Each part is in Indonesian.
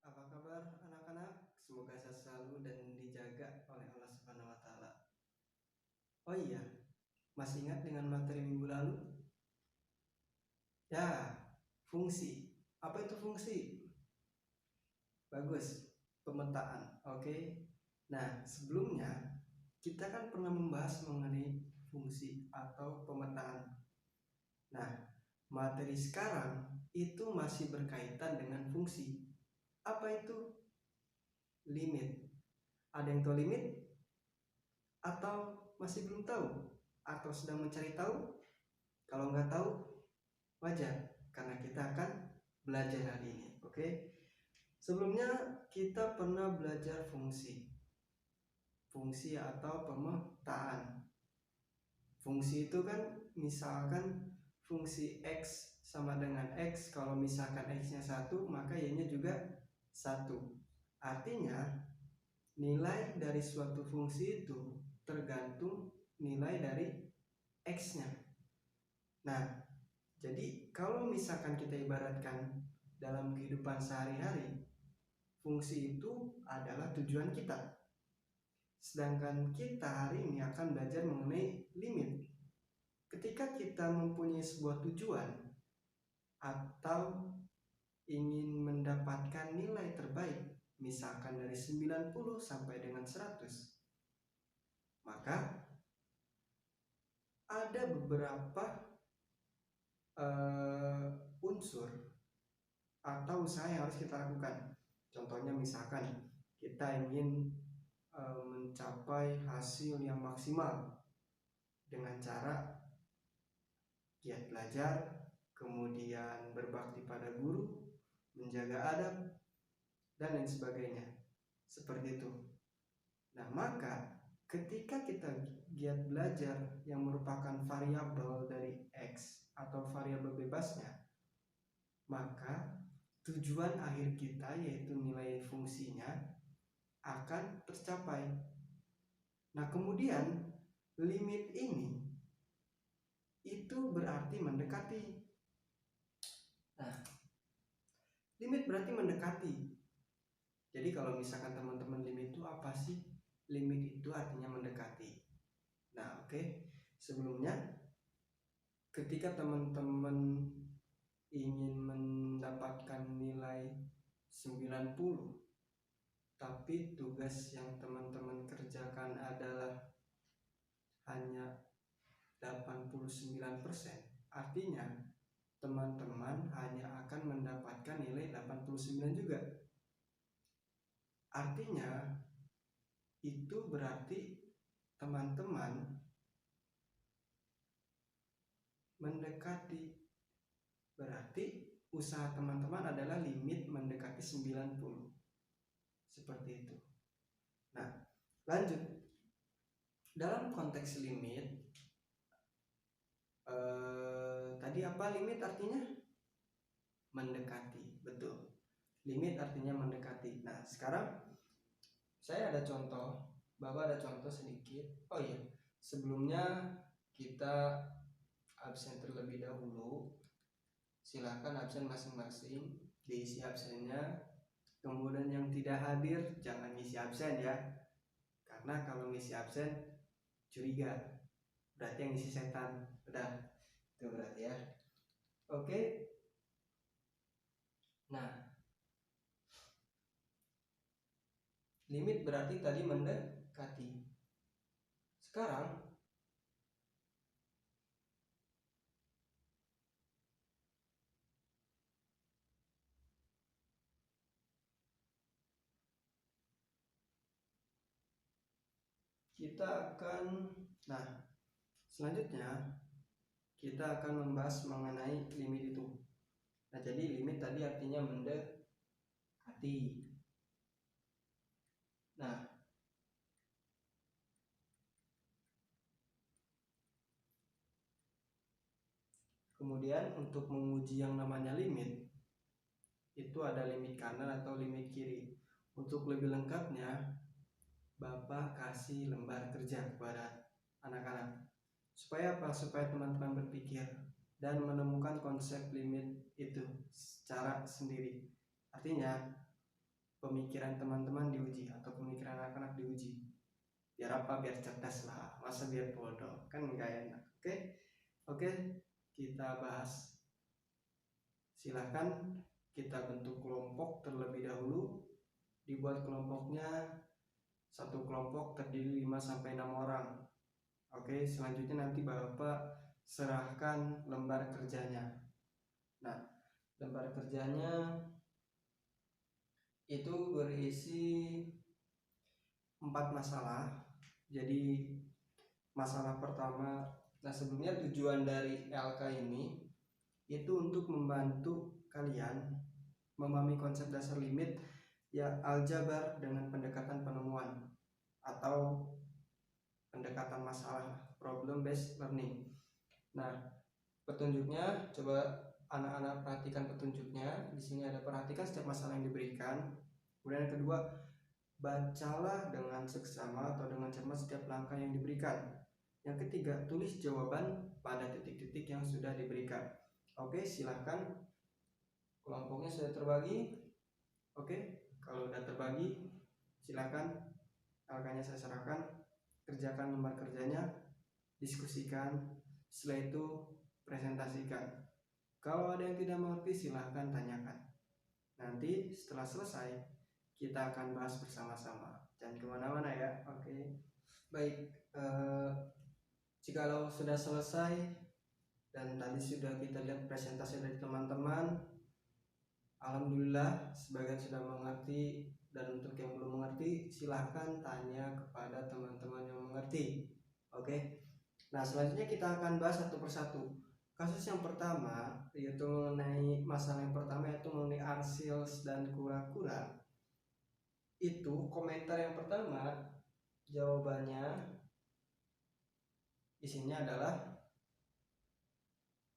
Apa kabar anak-anak? Semoga sehat selalu dan dijaga oleh Allah Subhanahu wa taala. Oh iya, masih ingat dengan materi minggu lalu? Ya, fungsi. Apa itu fungsi? Bagus, pemetaan. Oke. Nah, sebelumnya kita kan pernah membahas mengenai fungsi atau pemetaan. Nah, materi sekarang itu masih berkaitan dengan fungsi. Apa itu? Limit. Ada yang tahu limit? Atau masih belum tahu? Atau sedang mencari tahu? Kalau nggak tahu, wajar, karena kita akan belajar hari ini. Oke? Sebelumnya kita pernah belajar fungsi. Fungsi atau pemetaan. Fungsi itu kan misalkan fungsi X sama dengan X. Kalau misalkan X-nya 1, maka Y-nya juga 1. Artinya nilai dari suatu fungsi itu tergantung nilai dari X-nya. Nah, jadi kalau misalkan kita ibaratkan dalam kehidupan sehari-hari, fungsi itu adalah tujuan kita. Sedangkan kita hari ini akan belajar mengenai limit. Ketika kita mempunyai sebuah tujuan atau ingin mendapatkan nilai terbaik, misalkan dari 90 sampai dengan 100, maka ada beberapa unsur atau usaha yang harus kita lakukan. Contohnya misalkan kita ingin mencapai hasil yang maksimal dengan cara giat belajar, kemudian berbakti pada guru, menjaga adab, dan lain sebagainya. Seperti itu. Nah, maka ketika kita giat belajar yang merupakan variabel dari X atau variabel bebasnya, maka tujuan akhir kita yaitu nilai fungsinya akan tercapai. Nah, kemudian limit ini itu berarti mendekati. Nah, limit berarti mendekati. Jadi kalau misalkan teman-teman limit itu apa sih? Limit itu artinya mendekati. Nah, oke. Sebelumnya ketika teman-teman ingin mendapatkan nilai 90, tapi tugas yang teman-teman kerjakan adalah hanya 89%, artinya teman-teman hanya akan mendapatkan nilai 89 juga. Artinya itu berarti teman-teman mendekati. Berarti usaha teman-teman adalah limit mendekati 90. Seperti itu. Nah, lanjut. Dalam konteks limit, tadi apa limit artinya? Mendekati, betul. Limit artinya mendekati. Nah, sekarang saya ada contoh, Bapak ada contoh sedikit. Oh iya, sebelumnya kita absen terlebih dahulu. Silakan absen masing-masing, diisi absennya. Kemudian yang tidak hadir jangan ngisi absen ya. Karena kalau ngisi absen curiga, berarti yang ngisi setan. Udah, itu berarti ya. Oke. Nah, limit berarti tadi mendekati. Sekarang selanjutnya kita akan membahas mengenai limit itu. Nah, jadi limit tadi artinya mendekati. Nah, kemudian untuk menguji yang namanya limit, itu ada limit kanan atau limit kiri. Untuk lebih lengkapnya, Bapak kasih lembar kerja kepada anak-anak. Supaya apa? Supaya teman-teman berpikir dan menemukan konsep limit itu secara sendiri. Artinya, pemikiran teman-teman diuji atau pemikiran anak-anak diuji. Biar apa? Biar cerdas lah, masa biar bodoh, kan nggak enak. Oke, kita bahas. Silahkan kita bentuk kelompok terlebih dahulu. Dibuat kelompoknya, satu kelompok terdiri 5-6 orang. Oke, selanjutnya nanti Bapak serahkan lembar kerjanya. Nah, lembar kerjanya itu berisi 4 masalah. Jadi masalah pertama, nah sebelumnya tujuan dari LK ini itu untuk membantu kalian memahami konsep dasar limit ya aljabar dengan pendekatan penemuan atau pendekatan masalah, problem based learning. Nah, petunjuknya coba anak-anak perhatikan petunjuknya. Di sini ada perhatikan setiap masalah yang diberikan. Kemudian yang kedua, bacalah dengan seksama atau dengan cermat setiap langkah yang diberikan. Yang ketiga, tulis jawaban pada titik-titik yang sudah diberikan. Oke, silahkan. Kelompoknya sudah terbagi. Oke, kalau sudah terbagi, silahkan. LK-nya saya serahkan. Kerjakan lembar kerjanya, diskusikan. Setelah itu presentasikan. Kalau ada yang tidak mengerti, silahkan tanyakan. Nanti setelah selesai, kita akan bahas bersama-sama. Jangan kemana-mana ya. Oke. Baik, jikalau sudah selesai dan tadi sudah kita lihat presentasi dari teman-teman, alhamdulillah sebagian sudah mengerti. Dan untuk yang belum mengerti, silahkan tanya kepada teman-teman yang mengerti. Oke. Nah, selanjutnya kita akan bahas satu persatu. Kasus yang pertama yaitu mengenai masalah yang pertama, yaitu mengenai Arsiels dan kura-kura. Itu komentar yang pertama, jawabannya isinya adalah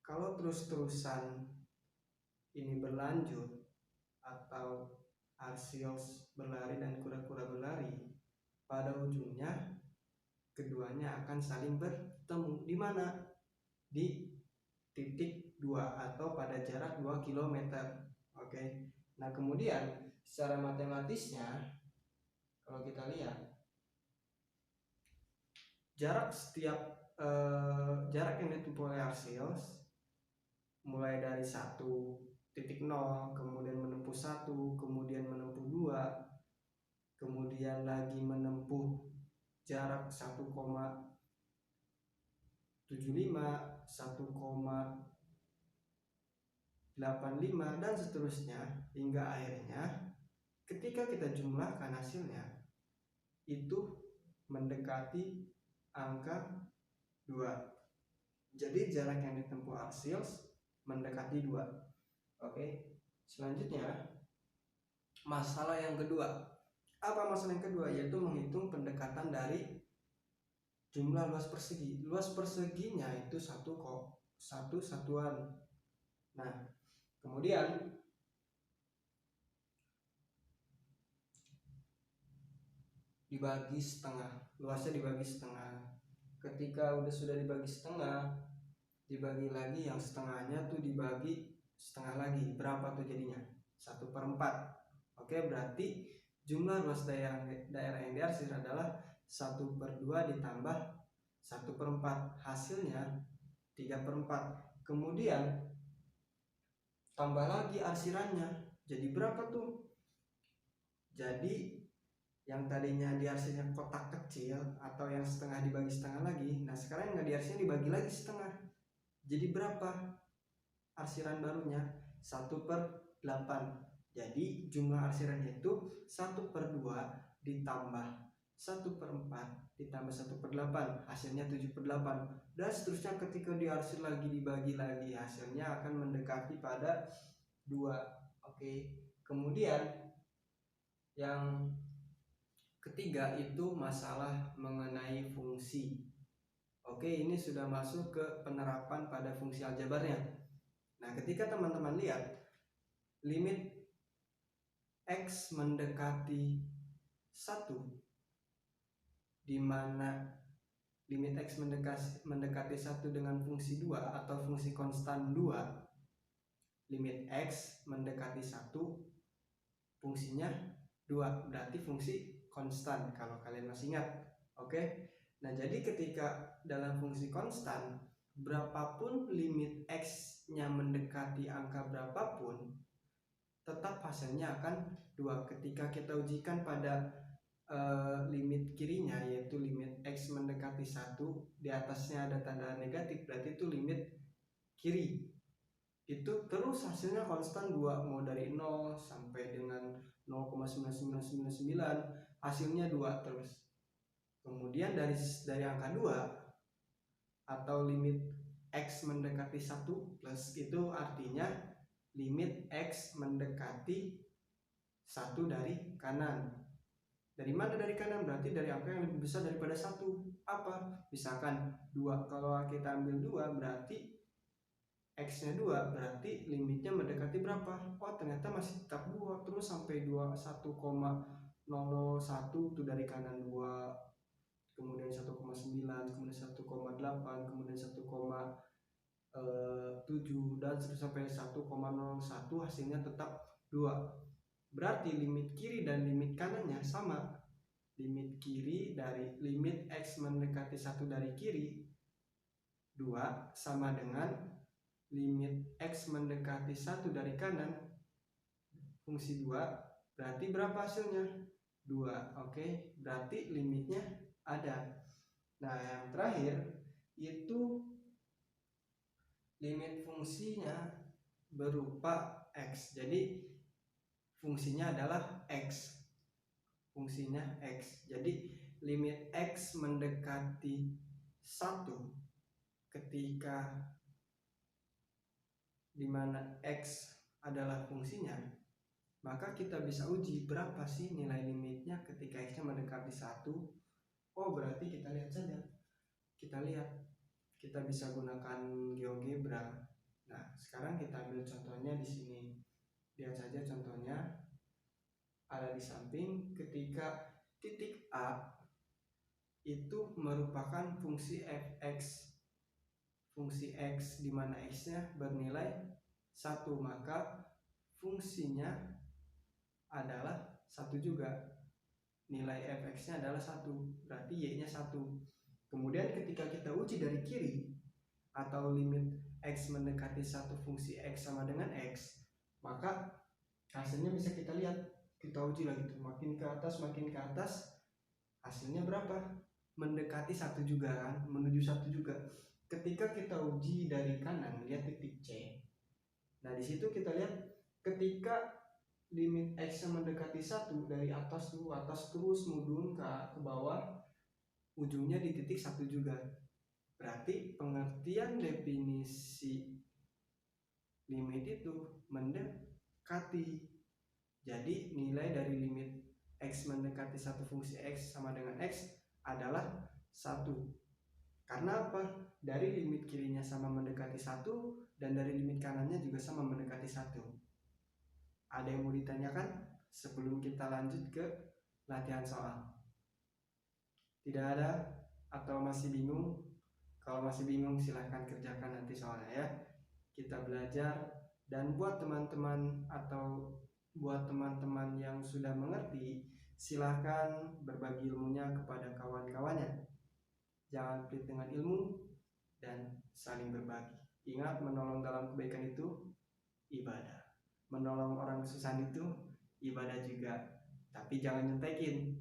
kalau terus-terusan ini berlanjut atau Arsiels berlari dan kura-kura berlari, pada ujungnya keduanya akan saling bertemu. Di mana? Di titik 2 atau pada jarak 2 km. Oke. Nah, kemudian secara matematisnya kalau kita lihat jarak yang ditempuh oleh Arsiels mulai dari 1.0, kemudian menempuh 1, kemudian menempuh 2, kemudian lagi menempuh jarak 1,75, 1,85 dan seterusnya, hingga akhirnya ketika kita jumlahkan hasilnya itu mendekati angka 2. Jadi jarak yang ditempuh Arsiels mendekati 2. Oke. Selanjutnya masalah yang kedua. Apa masalah yang kedua? Yaitu menghitung pendekatan dari jumlah luas persegi. Luas perseginya itu satu satuan. Nah, kemudian dibagi setengah, luasnya dibagi setengah. Ketika sudah dibagi setengah, dibagi lagi yang setengahnya tuh dibagi setengah lagi. Berapa tuh jadinya? 1/4. Oke, berarti jumlah luas daerah yang diarsir adalah 1/2 ditambah 1/4. Hasilnya 3/4. Kemudian tambah lagi arsirannya. Jadi berapa tuh? Jadi yang tadinya diarsirnya kotak kecil atau yang setengah dibagi setengah lagi, nah sekarang yang diarsirnya dibagi lagi setengah. Jadi berapa arsiran barunya? 1/8. Jadi jumlah arsirannya itu 1/2 ditambah 1/4 ditambah 1/8, hasilnya 7/8. Dan seterusnya ketika diarsir lagi dibagi lagi, hasilnya akan mendekati pada 2. Oke. Kemudian yang ketiga itu masalah mengenai fungsi. Oke, ini sudah masuk ke penerapan pada fungsi aljabarnya. Nah, ketika teman-teman lihat limit X mendekati 1, di mana limit X mendekati 1 dengan fungsi 2 atau fungsi konstan 2, limit X mendekati 1 fungsinya 2, berarti fungsi konstan kalau kalian masih ingat. Oke. Nah, jadi ketika dalam fungsi konstan, berapapun limit x-nya mendekati angka berapapun, tetap hasilnya akan 2. Ketika kita ujikan pada limit kirinya, yaitu limit x mendekati 1, di atasnya ada tanda negatif, berarti itu limit kiri. Itu terus hasilnya konstan 2, mau dari 0 sampai dengan 0,9999 hasilnya 2 terus. Kemudian dari angka 2 atau limit x mendekati 1 plus, itu artinya limit x mendekati 1 dari kanan. Dari mana dari kanan? Berarti dari angka yang lebih besar daripada 1. Apa? Misalkan 2, kalau kita ambil 2 berarti x-nya 2, berarti limitnya mendekati berapa? Oh, ternyata masih tetap 2 terus sampai 1,001 itu dari kanan 2, kemudian 1,9, kemudian 1,8, kemudian 1,7 dan sampai 1,01 hasilnya tetap 2. Berarti limit kiri dan limit kanannya sama. Limit kiri dari limit x mendekati 1 dari kiri 2 sama dengan limit x mendekati 1 dari kanan fungsi 2, berarti berapa hasilnya? 2. Oke, berarti limitnya ada. Nah, yang terakhir itu limit fungsinya berupa x. Jadi fungsinya adalah x. Fungsinya x. Jadi limit x mendekati 1 ketika dimana x adalah fungsinya, maka kita bisa uji berapa sih nilai limitnya ketika x-nya mendekati 1. Oh, berarti kita lihat saja. Kita bisa gunakan GeoGebra. Nah, sekarang kita ambil contohnya di sini. Lihat saja contohnya. Ada di samping, ketika titik A itu merupakan fungsi fx. Fungsi x di mana x-nya bernilai 1, maka fungsinya adalah 1 juga. Nilai fx-nya adalah 1, berarti y-nya 1. Kemudian ketika kita uji dari kiri atau limit x mendekati 1 fungsi x sama dengan x, maka hasilnya bisa kita lihat. Kita uji lagi tuh, makin ke atas hasilnya berapa? Mendekati 1 juga kan, menuju 1 juga. Ketika kita uji dari kanan, lihat titik C. Nah, di situ kita lihat ketika limit x yang mendekati 1 dari atas terus mudun ke bawah, ujungnya di titik 1 juga. Berarti pengertian definisi limit itu mendekati. Jadi nilai dari limit x mendekati 1 fungsi x sama dengan x adalah 1. Karena apa? Dari limit kirinya sama mendekati 1 dan dari limit kanannya juga sama mendekati 1. Ada yang mau ditanyakan sebelum kita lanjut ke latihan soal? Tidak ada? Atau masih bingung? Kalau masih bingung silahkan kerjakan nanti soalnya ya. Kita belajar, dan buat teman-teman yang sudah mengerti, silahkan berbagi ilmunya kepada kawan-kawannya. Jangan pelit dengan ilmu dan saling berbagi. Ingat, menolong dalam kebaikan itu ibadah. Menolong orang kesusahan itu ibadah juga. Tapi jangan nyontekin.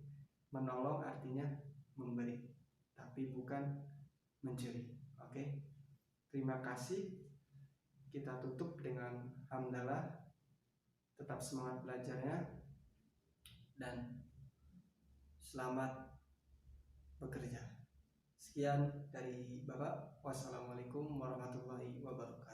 Menolong artinya memberi, tapi bukan mencuri. Oke? Terima kasih. Kita tutup dengan hamdalah. Tetap semangat belajarnya dan selamat bekerja. Sekian dari Bapak. Wassalamualaikum warahmatullahi wabarakatuh.